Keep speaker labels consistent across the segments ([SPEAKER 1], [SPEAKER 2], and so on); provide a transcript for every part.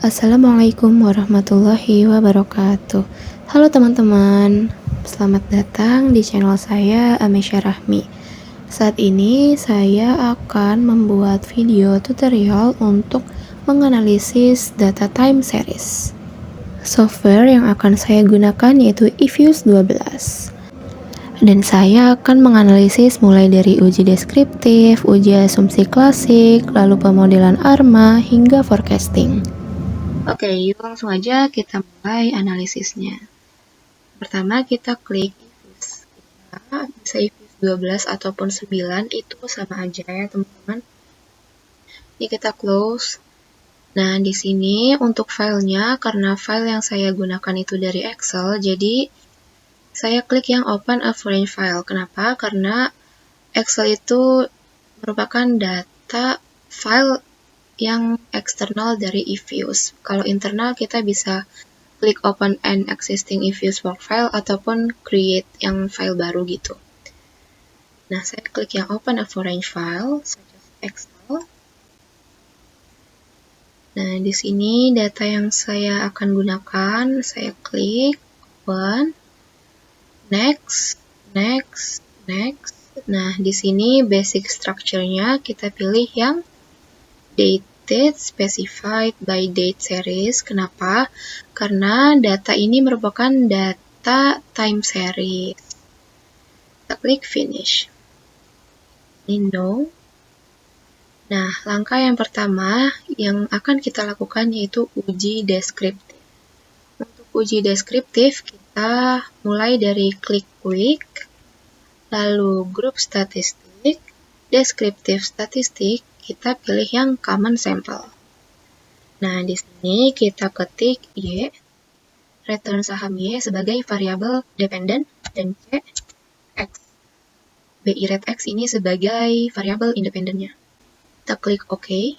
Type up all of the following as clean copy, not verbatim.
[SPEAKER 1] Assalamualaikum warahmatullahi wabarakatuh. Halo teman-teman, selamat datang di channel saya Amesya Rahmi. Saat ini saya akan membuat video tutorial untuk menganalisis data time series. Software yang akan saya gunakan yaitu eViews 12. Dan saya akan menganalisis mulai dari uji deskriptif, uji asumsi klasik, lalu pemodelan ARMA, hingga forecasting. Oke, yuk langsung aja kita mulai analisisnya. Pertama kita klik eViews. Kita bisa eViews 12 ataupun 9 itu sama aja ya teman-teman. Ini kita close. Nah, di sini untuk filenya, karena file yang saya gunakan itu dari Excel, jadi saya klik yang Open a Foreign File. Kenapa? Karena Excel itu merupakan data file yang eksternal dari eViews. Kalau internal kita bisa klik Open an Existing eViews Work File ataupun Create yang file baru gitu. Nah, saya klik yang Open a Foreign File, such as Excel. Nah, di sini data yang saya akan gunakan, saya klik Open, Next, Next, Next. Nah, di sini basic structure-nya kita pilih yang Dated Specified by Date Series. Kenapa? Karena data ini merupakan data time series. Kita klik Finish. Ini No. Nah, langkah yang pertama yang akan kita lakukan yaitu uji deskriptif. Untuk uji deskriptif, kita mulai dari klik quick, lalu grup statistik, deskriptif statistik, kita pilih yang common sample. Nah, di sini kita ketik Y, return saham Y sebagai variabel dependent, dan C, X. BI rate X ini sebagai variabel independennya. Kita klik OK.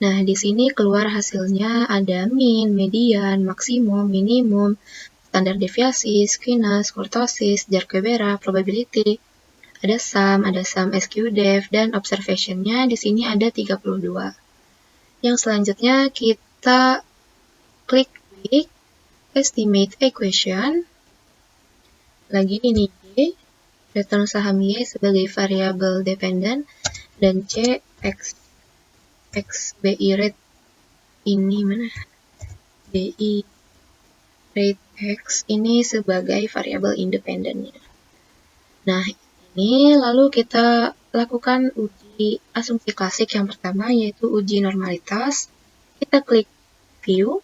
[SPEAKER 1] Nah, di sini keluar hasilnya ada mean, median, maksimum, minimum, standar deviasi, skewness, kurtosis, Jar-Quebera, probability, ada sum SQDEV, dan observation-nya di sini ada 32. Yang selanjutnya kita klik estimate equation. Lagi ini Y, return saham Y sebagai variabel dependent, dan C, X BI rate ini mana? BI rate X ini sebagai variabel independennya. Nah, ini lalu kita lakukan uji asumsi klasik yang pertama yaitu uji normalitas. Kita klik view,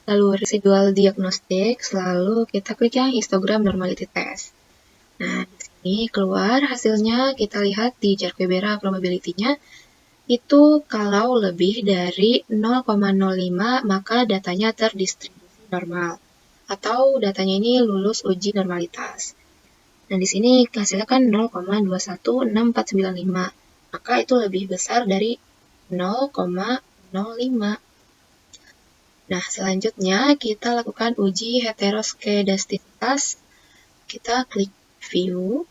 [SPEAKER 1] lalu residual diagnostics, lalu kita klik yang histogram normality test. Nah, di sini keluar hasilnya, kita lihat di Jar-Quebera probability-nya itu kalau lebih dari 0,05 maka datanya terdistribusi normal atau datanya ini lulus uji normalitas. Nah, di sini hasilnya kan 0,216495. Maka itu lebih besar dari 0,05. Nah, selanjutnya kita lakukan uji heteroskedastisitas. Kita klik view,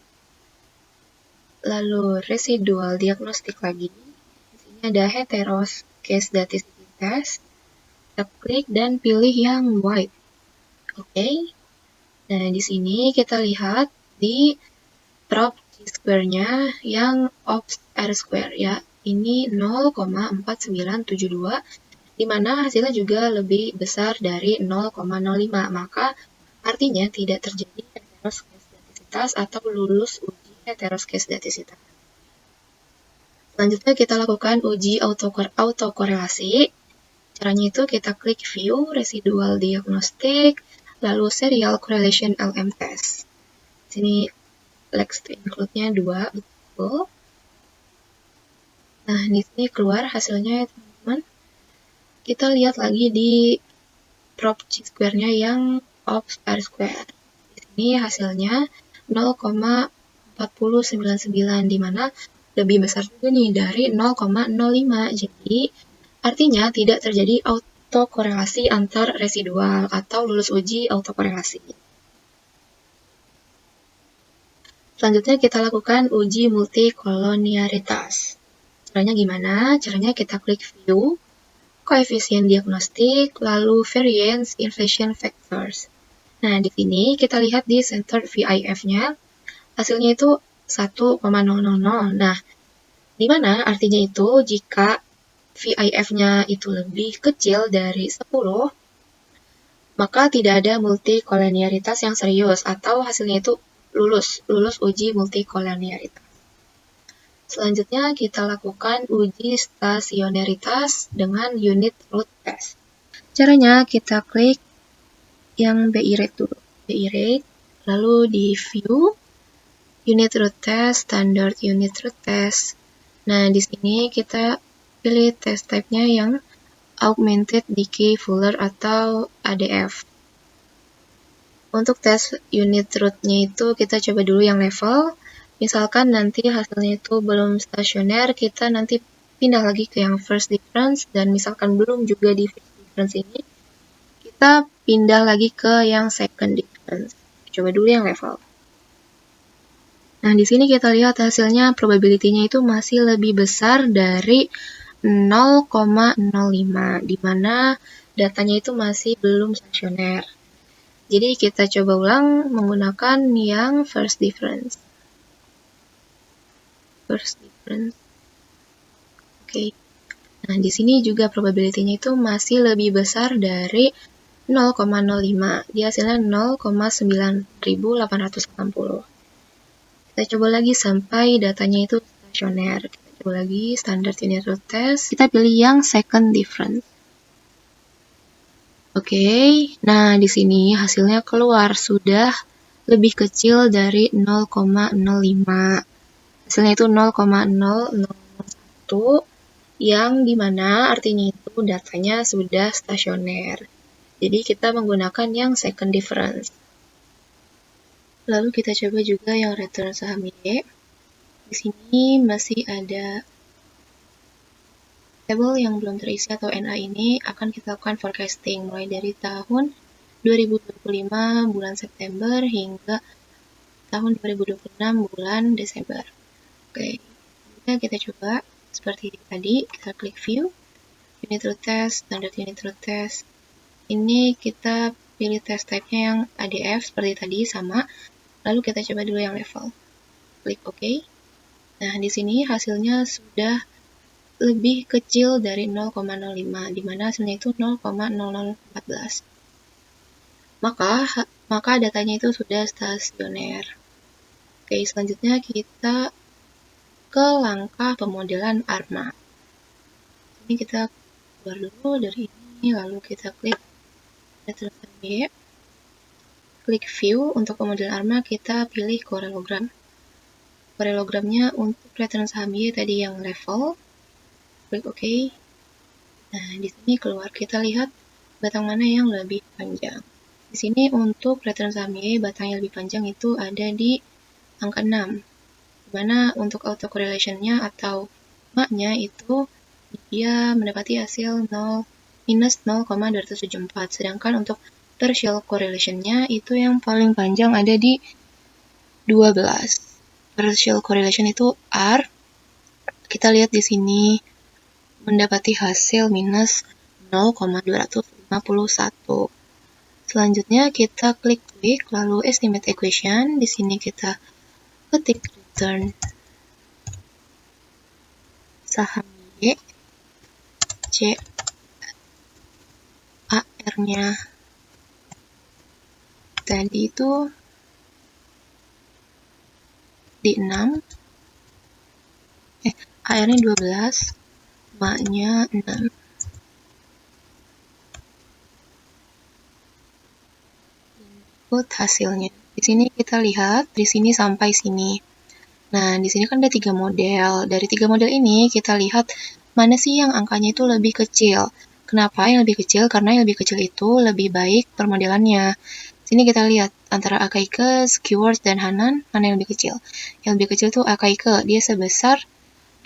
[SPEAKER 1] lalu residual diagnostik lagi. Di sini ada heteroskedastisitas. Kita klik dan pilih yang white. Oke. Nah, di sini kita lihat di prop Chi-square-nya yang ops R-square ya. Ini 0,4972, di mana hasilnya juga lebih besar dari 0,05. Maka artinya tidak terjadi heteroskedastisitas atau lulus uji heteroskedastisitas. Selanjutnya kita lakukan uji autokorelasi. Caranya itu kita klik view, residual diagnostik, lalu serial correlation LM test. Sini Lex to include-nya 2, betul. Nah, di sini keluar hasilnya ya teman-teman. Kita lihat lagi di prop Chi-square-nya yang ops R-square. Di sini hasilnya 0,4099, di mana lebih besar juga nih dari 0,05. Jadi, artinya tidak terjadi autokorelasi antar residual atau lulus uji autokorelasi. Selanjutnya kita lakukan uji multikolonialitas. Caranya gimana? Caranya kita klik view, koefisien diagnostik, lalu variance inversion factors. Nah, di sini kita lihat di center VIF-nya, hasilnya itu 1,000. Nah, di mana artinya itu jika VIF-nya itu lebih kecil dari 10, maka tidak ada multikoliniaritas yang serius atau hasilnya itu lulus uji multikoliniaritas. Selanjutnya kita lakukan uji stasionaritas dengan unit root test. Caranya kita klik yang BI rate dulu. BI rate, lalu di view, unit root test, standard unit root test. Nah, di sini kita pilih test type-nya yang augmented decay fuller atau ADF. Untuk tes unit root-nya itu kita coba dulu yang level. Misalkan nanti hasilnya itu belum stasioner, kita nanti pindah lagi ke yang first difference, dan misalkan belum juga di first difference ini, kita pindah lagi ke yang second difference. Coba dulu yang level. Nah, di sini kita lihat hasilnya probability-nya itu masih lebih besar dari 0,05, di mana datanya itu masih belum stasioner. Jadi kita coba ulang menggunakan yang first difference. Oke. Nah, di sini juga probability-nya itu masih lebih besar dari 0,05. Dia hasilnya 0,9880. Kita coba lagi sampai datanya itu stasioner. Kita coba lagi standard unit root test. Kita pilih yang second difference. Oke, nah di sini hasilnya keluar sudah lebih kecil dari 0,05. Hasilnya itu 0,001, yang dimana artinya itu datanya sudah stasioner. Jadi kita menggunakan yang second difference. Lalu kita coba juga yang return saham Y. Di sini masih ada tabel yang belum terisi atau NA ini akan kita lakukan forecasting mulai dari tahun 2025 bulan September hingga tahun 2026 bulan Desember. Oke, kita coba seperti tadi, kita klik view, unit root test, standard unit root test. Ini kita pilih test type-nya yang ADF seperti tadi sama, lalu kita coba dulu yang level. Klik OK. Nah, di sini hasilnya sudah lebih kecil dari 0,05, di mana hasilnya itu 0,0014. Maka datanya itu sudah stasioner. Oke, selanjutnya kita ke langkah pemodelan ARMA. Ini kita keluar dulu dari ini, lalu kita klik return saham Y. Klik view, untuk pemodelan ARMA kita pilih Correlogram. Correlogramnya untuk return saham Y tadi yang level. Klik OK. Nah, di sini keluar, kita lihat batang mana yang lebih panjang. Di sini untuk return saham Y, batang yang lebih panjang itu ada di angka 6. Dimana untuk autocorrelation-nya atau maknya itu dia mendapati hasil minus 0,274. Sedangkan untuk partial correlation-nya itu yang paling panjang ada di 12. Partial correlation itu R. Kita lihat di sini mendapati hasil minus 0,251. Selanjutnya kita klik lalu estimate equation. Di sini kita ketik return saham Y, C AR-nya tadi itu di 6, AR-nya 12, maknya 6. Input hasilnya. Di sini kita lihat, di sini sampai sini. Nah, di sini kan ada 3 model. Dari 3 model ini kita lihat mana sih yang angkanya itu lebih kecil. Kenapa yang lebih kecil? Karena yang lebih kecil itu lebih baik permodelannya. Sini kita lihat antara Akaike, Skewers, dan Hanan, mana yang lebih kecil. Yang lebih kecil itu Akaike, dia sebesar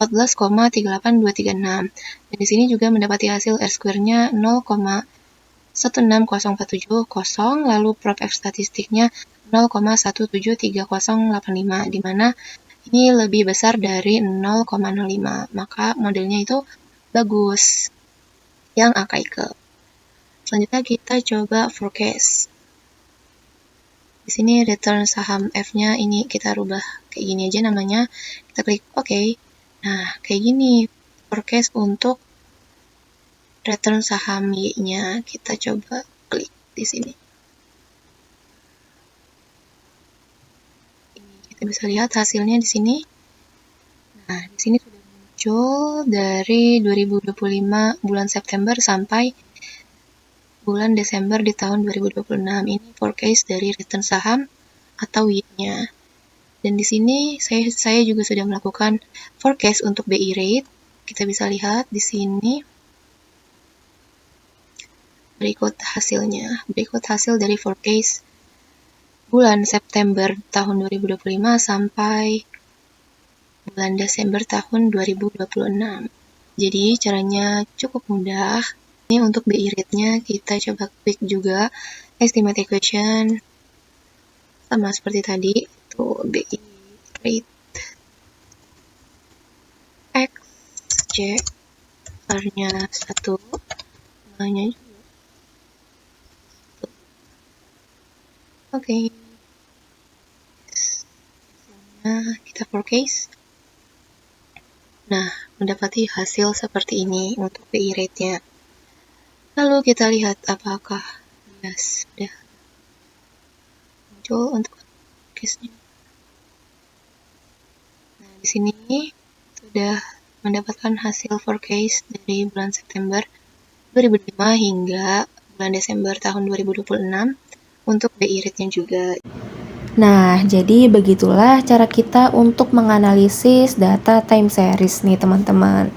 [SPEAKER 1] 14,38236. Dan di sini juga mendapati hasil R-square-nya 0,16047, lalu prop F statistiknya 0,173085, di mana ini lebih besar dari 0,05, maka modelnya itu bagus. yang Akaike. Selanjutnya kita coba forecast. Di sini return saham F-nya ini kita rubah kayak gini aja namanya. Kita klik OK. Nah, kayak gini forecast untuk return saham Y-nya. Kita coba klik di sini. Ini kita bisa lihat hasilnya di sini. Nah, di sini sudah muncul dari 2025 bulan September sampai bulan Desember di tahun 2026. Ini forecast dari return saham atau yield-nya. Dan di sini saya juga sudah melakukan forecast untuk BI rate. Kita bisa lihat di sini berikut hasilnya. Berikut hasil dari forecast bulan September tahun 2025 sampai bulan Desember tahun 2026. Jadi caranya cukup mudah. Ini untuk BI rate-nya kita coba klik juga estimate equation sama seperti tadi, itu BI rate X C R-nya 1, Y-nya juga 1. Oke. Nah, kita forecast. Nah, mendapati hasil seperti ini untuk BI rate-nya. Lalu kita lihat apakah dia sudah muncul untuk forecast-nya. Nah, di sini sudah mendapatkan hasil forecast dari bulan September 2005 hingga bulan Desember tahun 2026 untuk BI rate-nya juga.
[SPEAKER 2] Nah, jadi begitulah cara kita untuk menganalisis data time series nih teman-teman.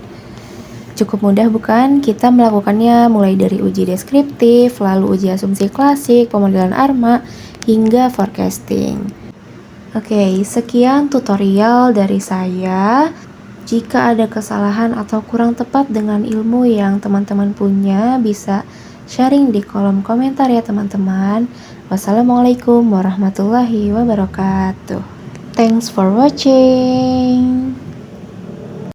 [SPEAKER 2] Cukup mudah bukan? Kita melakukannya mulai dari uji deskriptif, lalu uji asumsi klasik, pemodelan ARMA, hingga forecasting. Oke, sekian tutorial dari saya. Jika ada kesalahan atau kurang tepat dengan ilmu yang teman-teman punya, bisa sharing di kolom komentar ya teman-teman. Wassalamualaikum warahmatullahi wabarakatuh. Thanks for watching.